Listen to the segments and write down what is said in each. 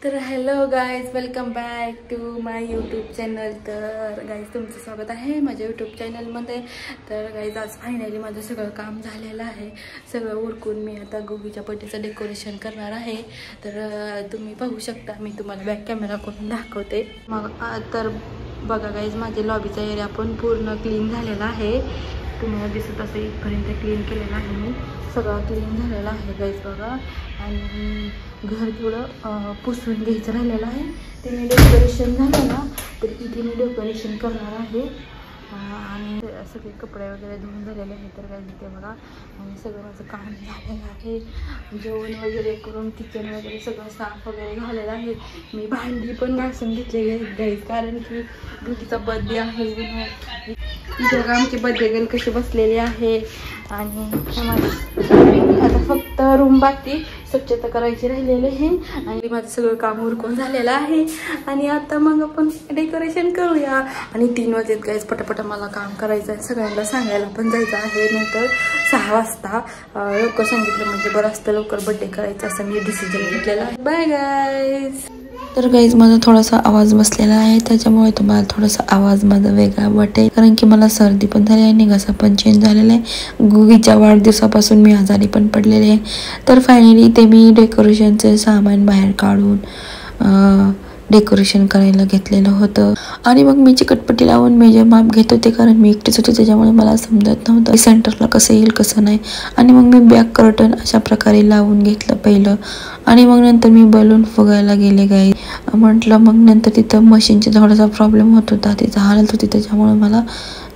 तर hello guys, welcome back to my YouTube channel. तर guys, तुमचं स्वागत आहे माझ्या यूट्यूब चॅनलमध्ये. तर गाईज, आज फायनली माझं सगळं काम झालेलं आहे. सगळं उरकून मी आता गोगीच्या बर्थडेचं डेकोरेशन करणार आहे. तर तुम्ही पाहू शकता, मी तुम्हाला बॅक कॅमेरा करून दाखवते. मग तर बघा गाईज, माझे लॉबीचा एरिया पण पूर्ण क्लीन झालेला आहे. तुम्हाला दिसत असेल इथपर्यंत क्लीन केलेलं आहे. मी सगळं क्लीन झालेलं आहे गाईज बघा. आणि घर थोडं पुसून घ्यायचं राहिलेलं आहे. ते मी डेकोरेशन झालं ना, तर इथे मी डेकोरेशन करणार आहे. आणि सगळे कपडे वगैरे धुवून झालेले आहेत. तर काय इथे बघा, आणि सगळं माझं काम झालेलं आहे. जेवण वगैरे करून किचन वगैरे सगळं साफ वगैरे झालेलं आहे. मी भांडी पण घासून घेतलेली आहेत गाईज, कारण की गोगीचा बर्थडे आहे. इथे बघा आमची बर्थडे गर्ल कशी बसलेली आहे. आणि आता फक्त रूम बाकी स्वच्छता करायची राहिलेली आहे. आणि माझं सगळं काम उरकून झालेलं आहे. आणि आता मग आपण डेकोरेशन करूया. आणि 3 वाजता गाईज पटापट मला काम करायचं आहे. सगळ्यांना सांगायला पण जायचं आहे. नंतर 6 वाजता लवकर सांगितलं म्हणजे बरं असतं, लवकर बर्थडे करायचं असं मी डिसिजन घेतलेला आहे. Bye guys. तर गाईज, माझा थोडासा आवाज बसलेला आहे, त्याच्यामुळे तुम्हाला थोडासा आवाज माझा वेगळा वाटेल, कारण की मला सर्दी पण झाली आहे आणि घसा पण चेंज झालेला आहे. गोगीच्या वाढदिवसापासून मी आजारी पण पडलेले आहे. तर फायनली ते मी डेकोरेशनचे सामान बाहेर काढून डेकोरेशन करायला घेतलेलं होतं. आणि मग मी चिकटपट्टी लावून मेजर माप घेत होते, कारण मी एकटीच होते, त्याच्यामुळे मला समजत नव्हतं सेंटरला कसं येईल कसं नाही. आणि मग मी बॅक कर्टन अशा प्रकारे लावून घेतलं पहिलं. आणि मग नंतर मी बलून फुगायला गेले गाई. म्हटलं मग नंतर तिथं मशीनचा थोडासा प्रॉब्लेम होत होता, तिथं हालत होती, त्याच्यामुळे मला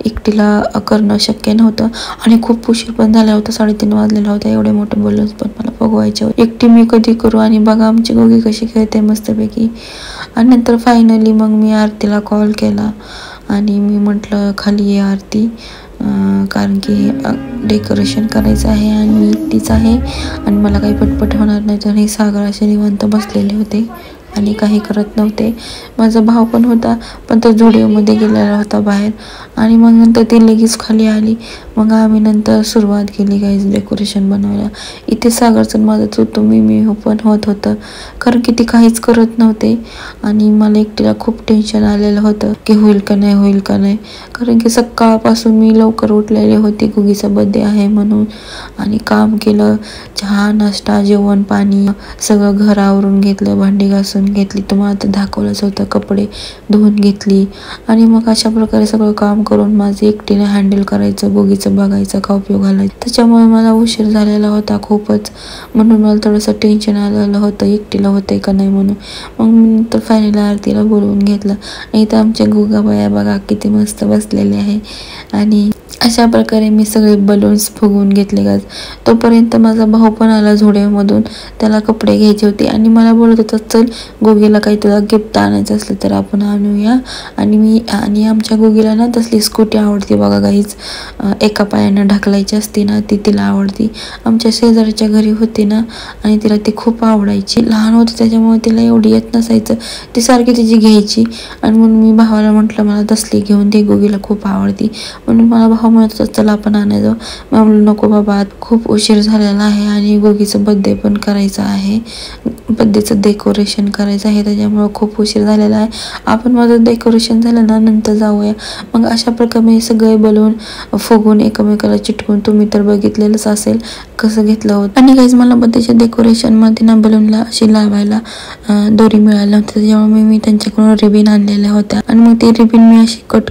एकटीला करणं शक्य नव्हतं. आणि खूप उशीर पण झाला होता, 3:30 वाजलेला होता. एवढे मोठे बलून्स पण मला फुगवायचे होते. एकटी मी कधी करू. आणि बघा आमची गोगी कशी खेळते मस्तपैकी. आणि नंतर फायनली मग मी आरतीला कॉल केला आणि मी म्हटलं खाली ये आरती, कारण की डेकोरेशन करायचं आहे आणि मी एकटीच आहे आणि मला काही पटपट होणार नाही. तर हे सागर असे निवांत बसलेले होते आणि काही करत नव्हते. माझा भाव पण होता, पण तो झुडिओमध्ये गेलेला होता बाहेर. आणि मग नंतर ती लगेच खाली आली. मग आम्ही नंतर सुरुवात केली गाईज डेकोरेशन बनवायला. इथे सागरचं माझंच होतं, मी पण होत होतं, कारण की ती काहीच करत नव्हते. आणि मला एकटीला खूप टेन्शन आलेलं होतं की होईल का नाही, कारण की सकाळपासून मी लवकर उठलेले होते, गोगीचा बर्थडे आहे म्हणून. आणि काम केलं, चहा नाश्ता जेवण पाणी सगळं घर आवरून घेतलं, भांडी घासून घेतली, तुम्हाला तर दाखवलंच होतं, कपडे धुवून घेतली. आणि मग अशा प्रकारे सगळं काम करून माझं एकटीने हँडल करायचं, गोगीचं बघायचं, का उपयोग घालायचं. त्याच्यामुळे मला उशीर झालेला होता खूपच, म्हणून मला थोडंसं टेन्शन आलेलं होतं एकटीला होतंय का नाही म्हणून. मग मी नंतर फायनल आरतीला बोलवून घेतलं. आणि इथं आमच्या गोगाबाया बघा किती मस्त बसलेले आहे. आणि अशा प्रकारे मी सगळे बलून्स फुगवून घेतले गाज. तोपर्यंत माझा भाऊ पण आला झुडिओमधून, त्याला कपडे घ्यायचे होते. आणि मला बोलत होता चल गोगीला काही तुला गिफ्ट आणायचं असलं तर आपण आणूया. आणि आमच्या गोगीला ना तसली स्कूटी आवडते बघा गाईज, एका पायानं ढकलायची असते ना, ती तिला आवडती. आमच्या शेजारच्या घरी होती ना, आणि तिला ती खूप आवडायची. लहान होती त्याच्यामुळे तिला एवढी येत नसायचं, ती सारखी तिची घ्यायची. आणि म्हणून मी भावाला म्हटलं मला तसली घेऊन दे, गोगीला खूप आवडती. म्हणून मला भाऊ म्हणत होता चला आपण आणायचं. मी म्हणलं नको बाबा, खूप उशीर झालेला आहे आणि गोगीचं बर्थडे पण करायचं आहे, बर्थडेचं डेकोरेशन करायचं आहे, त्याच्यामुळं खूप उशीर झालेला आहे. आपण माझं डेकोरेशन झालं ना नंतर जाऊया. मग अशा प्रकारे मी सगळे बलून फुगून एकमेकाला चिटकून, तुम्ही तर बघितलेलंच असेल कसं घेतलं होतं. आणि गाईज मला बर्थडेच्या डेकोरेशनमध्ये ना बलूनला अशी लावायला दोरी मिळाली नव्हती, त्याच्यामुळे मी त्यांच्याकडून रिबीन आणलेल्या होत्या. आणि मग ते रिबीन मी अशी कट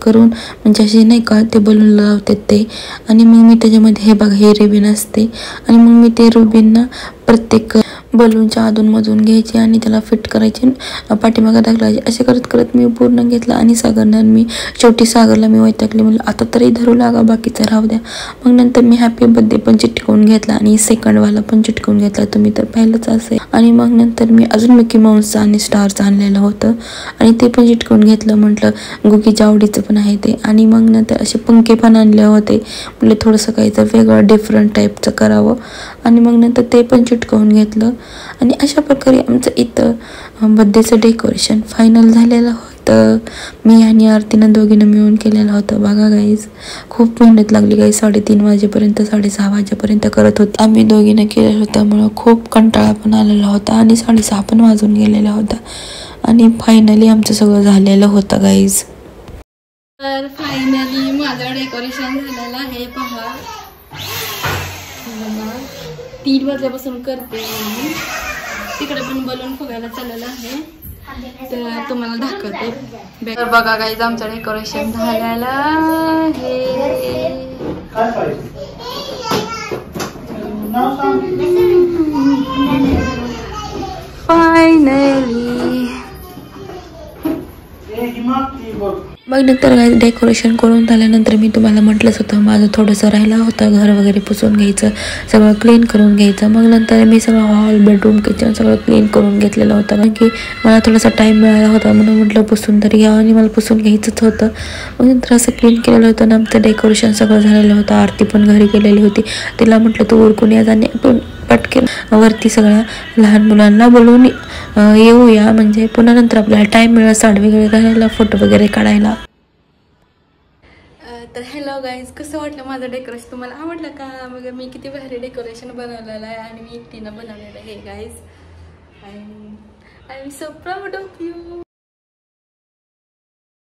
करून, म्हणजे अशी नाही का ते बलून लावतात ते. आणि मग मी त्याच्यामध्ये हे बघा हे रिबीन असते. आणि मग मी ते रिबीन ना प्रत्येक बलूनच्या अधूनमधून घ्यायचे आणि त्याला फिट करायचे, पाठीमागं टाकलायचे. असे करत करत मी पूर्ण घेतलं. आणि शेवटी सागरला मी वैतागले, म्हणलं आता तरी धरू लागा, बाकीचं राहू द्या. मग नंतर मी हॅपी बर्थडे पण चिटकवून घेतला आणि सेकंडवाला पण चिटकवून घेतला, तुम्ही तर पाहिलंच असेल. आणि मग नंतर मी अजून मिकी माऊसचं आणि स्टारचं आणलेलं होतं आणि ते पण चिटकवून घेतलं, म्हटलं गोगीच्या आवडीचं पण आहे ते. आणि मग नंतर असे पंखे पण आणले होते, म्हटलं थोडंसं काहीतरी वेगळं डिफरंट टाईपचं करावं. आणि मग नंतर ते पण चिटकवून घेतलं. आणि अशा प्रकारे आमचं इथं बर्थडेचं डेकोरेशन फायनल झालेलं होतं. तर मी आणि आरतीनं दोघीनं मिळून केलेला होता. बघा गाईज, खूप मेहनत लागली गाईज. 3:30 वाजेपर्यंत 6:30 वाजेपर्यंत करत होतो आम्ही दोघीनं केलेलं होतं. त्यामुळं खूप कंटाळा पण आलेला होता आणि 6:30 पण वाजून गेलेला होता. आणि फायनली आमचं सगळं झालेलं होतं गाईज. तर फायनली माझं डेकोरेशन झालेलं आहे. पहा, 3 वाजल्यापासून करते मी. तिकडे पण बलून फुगायला चाललेलं आहे, तर तुम्हाला दाखवते. तर बघा गाईज, आमचं डेकोरेशन झालेलं आहे. फायनली मग नंतर काय डेकोरेशन करून झाल्यानंतर मी तुम्हाला म्हटलंच होतं माझं थोडंसं राहिला होतं घर वगैरे पुसून घ्यायचं, सगळं क्लीन करून घ्यायचं. मग नंतर मी सगळं हॉल, बेडरूम, किचन सगळं क्लीन करून घेतलेलं होतं, कारण की मला थोडासा टाईम मिळाला होता म्हणून म्हटलं पुसून तरी घ्यावं आणि मला पुसून घ्यायचंच होतं. मग नंतर असं क्लीन केलेलं होतं ना, आमचं डेकोरेशन सगळं झालेलं होतं. आरती पण घरी गेलेली होती. तिला म्हटलं तू उरकून या आणि पण पटकन वरती सगळ्या लहान मुलांना बोलवून येऊया, म्हणजे पुन्हा नंतर आपल्याला टाईम मिळेल साडी वगैरे घालायला, फोटो वगैरे काढायला. तर हॅलो गाईज, कसं वाटलं माझं डेकोरेशन? तुम्हाला आवडलं का? मग मी किती भारी डेकोरेशन बनवलेलं आहे आणि मी एकटीनं बनवलेलं आहे guys. I am so proud of you.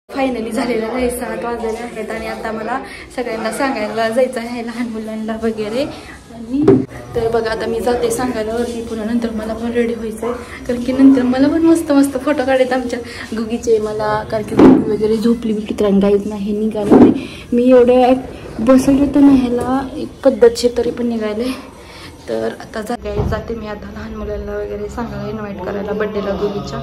Finally झालेलं आहे, 7 वाजलेले आहेत आणि आता मला सगळ्यांना सांगायला जायचं आहे, लहान मुलांना वगैरे. आणि तर बघा, आता मी जाते सांगायला वरती. पुन्हा नंतर मला पण रेडी व्हायचं आहे, कारण की नंतर मला पण मस्त मस्त फोटो काढायचे आमच्या गुगीचे मला, कारण की गुगी वगैरे झोपली बिपली तर गाईज नाही निघालं नाही. मी एवढे बसवले तर न्यायला पद्धतशीर तरी पण निघाले. तर आता जाते मी आता लहान मुलांना वगैरे सांगायला, इन्व्हाइट करायला बड्डेला गुगीच्या.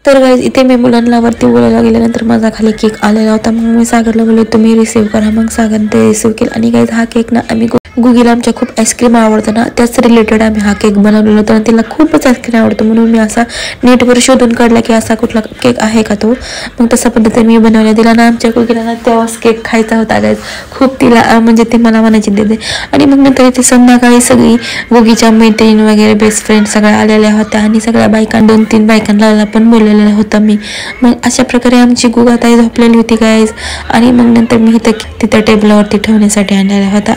तर गाईज, इथे मी मुलांना वरती बोलायला गेल्यानंतर माझा खाली केक आलेला होता. मग मी सागरला बोलले तुम्ही रिसीव्ह करा. मग सागरने ते रिसीव्ह केलं. आणि गाईज, हा केक ना आम्ही गुगीला आमच्या खूप आईस्क्रीम आवडतं ना, त्याच रिलेटेड आम्ही हा केक बनवलेला होता आणि तिला खूपच आईस्क्रीम आवडतं, म्हणून मी असा नेटवर शोधून काढला की असा कुठला केक आहे का तो. मग तसा पद्धतीने मी बनवला. दिला ना आमच्या गुगीला ना तेव्हाच केक खायचा होता गाईज. खूप तिला म्हणजे ते मला म्हणायचे दे. आणि मग नंतर इथे संध्याकाळी सगळी गुगीच्या मैत्रीण वगैरे बेस्ट फ्रेंड सगळ्या आलेल्या होत्या आणि सगळ्या बायकां 2-3 बायकांना पण बोललेलं होतं मी. मग अशा प्रकारे आमची गुगा ताई झोपलेली होती गाईज. आणि मग नंतर मी तिथं टेबलावरती ठेवण्यासाठी आणलेला होता.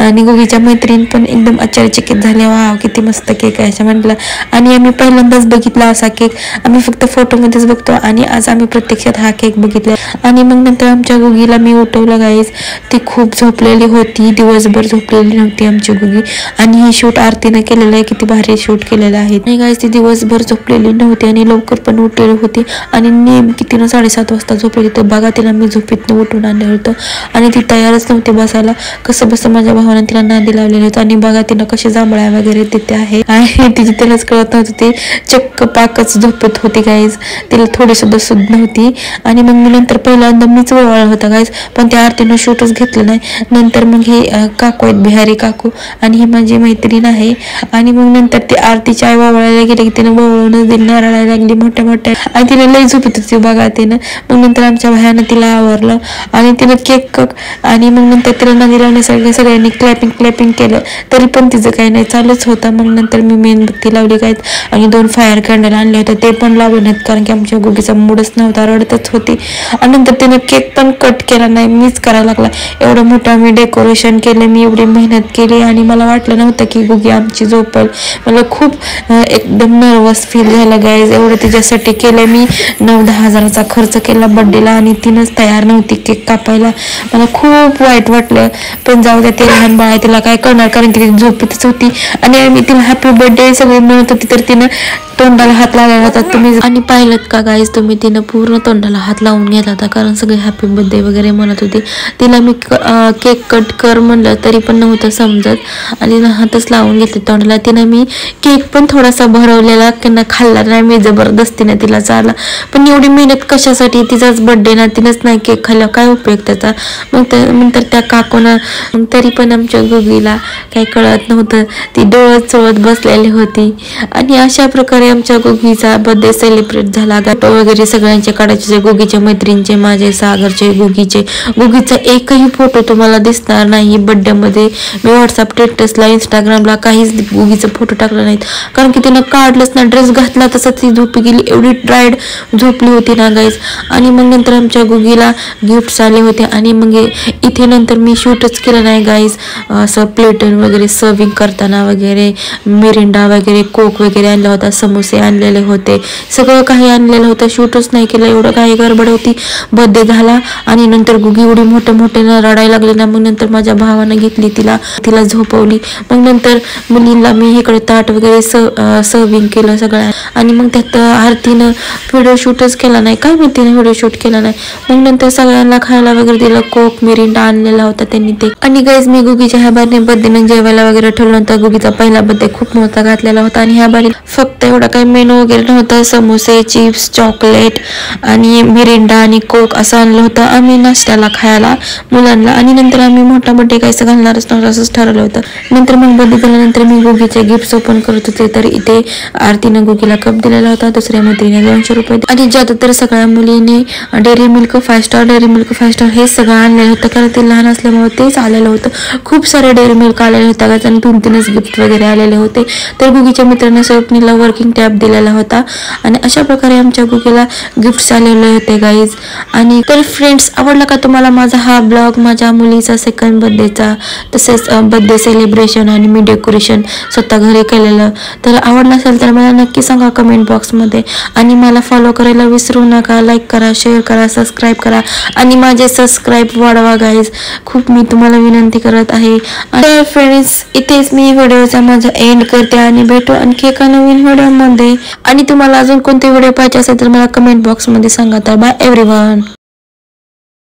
आणि गुगीच्या मैत्रीण पण एकदम आश्चर्यचकित झाल्या, वाव किती मस्त केक आहे असं म्हटलं. आणि आम्ही पहिल्यांदाच बघितला असा केक, आम्ही फक्त फोटोमध्येच बघतो आणि आज आम्ही प्रत्यक्षात हा केक बघितला. आणि मग नंतर आमच्या गुगीला मी उठवलं गाईज. ती खूप झोपलेली होती, दिवसभर झोपलेली नव्हती आमची गुगी. आणि हे शूट आरतीनं केलेलं आहे, किती भारी शूट केलेलं आहे. आणि गाईज, ती दिवसभर झोपलेली नव्हती आणि लवकर पण उठलेली होती आणि नेमकी तिनं 7:30 वाजता झोपलेली. तर बघा, तिला मी झोपेतनं उठून आणलं होतं आणि ती तयारच नव्हती बसायला. कसं बसं माझ्या भावानं तिला नादी लावलेली होती. आणि बघा तिनं कशी जांभळ्या वगैरे तिथे आहे आणि तिची त्यालाच कळत नव्हती, ती चक्क पाकच झोपत होती गाईज. तिला थोडी सुद्धा सुद्ध नव्हती. आणि मग मी नंतर पहिल्यांदा मीच वळवळा होता गाईज, पण त्या आरतीनं शूटच घेतलं नाही. नंतर मग हे काकू आहेत, बिहारी काकू, आणि ही माझी मैत्रीण आहे. आणि मग नंतर ती आरतीच्या आई वळवायला गेले की तिनं वळवूनच दिली, रडायला लागली मोठ्या मोठ्या आणि तिला लई झोपत होती बघा तिनं. मग नंतर आमच्या भायानं तिला आवरलं आणि तिनं केक आणि मग नंतर तिला नादी लावण्यासाठी सगळ्यांनी क्लॅपिंग केलं, तरी पण तिचं काही नाही चालूच होतं. मग नंतर मी मेणबत्ती लावली काय आणि 2 फायर कॅन्डल आणले होते, ते पण लावले नाहीत कारण की आमच्या गुगीचा मूडच नव्हता, रडतच होती. आणि नंतर तिने केक पण कट केला नाही, मीच करायला लागला. एवढं मोठं आम्ही डेकोरेशन केलं, मी एवढी मेहनत केली आणि मला वाटलं नव्हतं की गुगी आमची झोपल. मला खूप एकदम नर्वस फील झालं गाईज. एवढं तिच्यासाठी केलं मी, 9-10 हजाराचा खर्च केला बड्डेला आणि तिनंच तयार नव्हती केक कापायला. मला खूप वाईट वाटलं, पण जाऊ द्या, ते लहान बाळ तिला काय करणार, कारण की ती झोपेतच होती. आणि आम्ही तिला हॅपी बर्थडे सगळे म्हणत होती, तर तिनं तोंडाला हात लावला होता तुम्ही आणि पाहिलं का गाईज तुम्ही, तिनं पूर्ण तोंडाला हात लावून घेतला होता, कारण सगळे हॅपी बर्थडे वगैरे म्हणत होते. तिला मी केक कट कर म्हणलं तरी पण नव्हतं समजत आणि तिनं हातच लावून घेतले तोंडाला. तिनं मी केक पण थोडासा भरवलेला त्यांना खाल्ला नाही, मी जबरदस्तीने तिला चालला. पण एवढी मेहनत कशासाठी, तिचाच बर्थडे ना, तिनंच नाही केक खाल्ला, काय उपयोग त्याचा. मग नंतर त्या काकूनं तरी पण आमच्या गुगीला काही कळत नव्हतं, ती डोळत चोळत बसलेली होती. आणि अशा प्रकारे प्रकारे आमच्या गुगीचा बर्थडे सेलिब्रेट झाला. फोटो वगैरे सगळ्यांचे काढायचे, गुगीच्या मैत्रिणींचे, माझे, सागरचे, गुगीचा एकही फोटो तुम्हाला दिसणार नाही बर्थडे मध्ये. मी व्हॉट्सअप स्टेटसला इंस्टाग्रामला काहीच गुगीचा फोटो टाकला नाहीत, कारण की तिनं काढलंच ना. ड्रेस घातला तसं ती झोपी गेली, एवढी टायर्ड झोपली होती ना गाईज. आणि मग नंतर आमच्या गुगीला गिफ्ट्स आले होते आणि मग इथे नंतर मी शूटच केलं नाही गाईज. असं प्लेटन वगैरे सर्विंग करताना वगैरे, मिरिंडा वगैरे, कोक वगैरे आणला होता, समोसे आणलेले होते, सगळं काही आणलेलं होतं. शूटच नाही केलं, एवढं काही गडबड होती. बर्थडे झाला आणि नंतर गुगी एवढी मोठ्यानं रडायला लागली ना. मग नंतर माझ्या भावानं घेतली तिला झोपवली. मग नंतर मुलींना मी इकडे ताट वगैरे सर्विंग केलं सगळं. आणि मग त्यात आरतीनं व्हिडिओ शूटच केला नाही, काय माहिती तिने व्हिडिओ शूट केला नाही. मग नंतर सगळ्यांना खायला वगैरे दिलं, कोक मिरिंडा आणलेला होता त्यांनी ते. आणि गाईज मी गुगीच्या ह्या बारीने बर्थडेनं जेवायला वगैरे ठेवलं होतं. गुगीचा पहिला बर्थडे खूप मोठा घातलेला होता आणि ह्या बारी फक्त एवढा काही मेनू वगैरे नव्हता. समोसे, चिप्स, चॉकलेट आणि मिरिंडा आणि कोक असं आणलं होतं आम्ही नाश्त्याला खायला मुलांना. आणि नंतर आम्ही मोठा बर्थडे काहीच घालणारच नव्हतं असंच ठरवलं होतं. नंतर मग बर्थडे झाल्यानंतर मी गुगीचे गिफ्ट ओपन करत होते, तर इथे आरतीनं गुगीला कप दिलेला होता, दुसऱ्या मैत्रिणीने 200 रुपये. आणि ज्यात तर सगळ्या मुलीने डेअरी मिल्क 5 स्टार हे सगळं आणलेलं होतं, कारण ते लहान असल्यामुळे तेच आलेलं होतं. खूप सारे डेअरी मिल्क आलेले होते आणि 2-3च गिफ्ट वगैरे आलेले होते. तर गुगीच्या मित्रांना स्वप्नीला वर्किंग टॅब दिलेला होता. आणि अशा प्रकारे आमच्या गुगीला गिफ्ट्स आलेले होते गाईज. आणि तर फ्रेंड्स, आवडला का तुम्हाला माझा हा ब्लॉग, माझ्या मुलीचा सेकंड बर्थडेचा, तसेच बर्थडे सेलिब्रेशन आणि मी डेकोरेशन स्वतः घरी केलेलं? तर आवडलं असेल तर मला नक्की सांगा कमेंट बॉक्समध्ये. आणि मला फॉलो करायला विसरू नका. लाईक करा, शेअर करा, सबस्क्राईब करा आणि माझे सबस्क्राईब वाढवा गाईज, खूप मी तुम्हाला विनंती करत आहे. तर फ्रेंड्स, इथेच मी व्हिडिओचा माझा एंड करते आणि भेटू आणखी एका नवीन व्हिडिओमध्ये. आणि तुम्हाला अजून कोणते व्हिडिओ पाहिजे असेल तर मला कमेंट बॉक्समध्ये सांगा. तर बाय एव्हरीवन.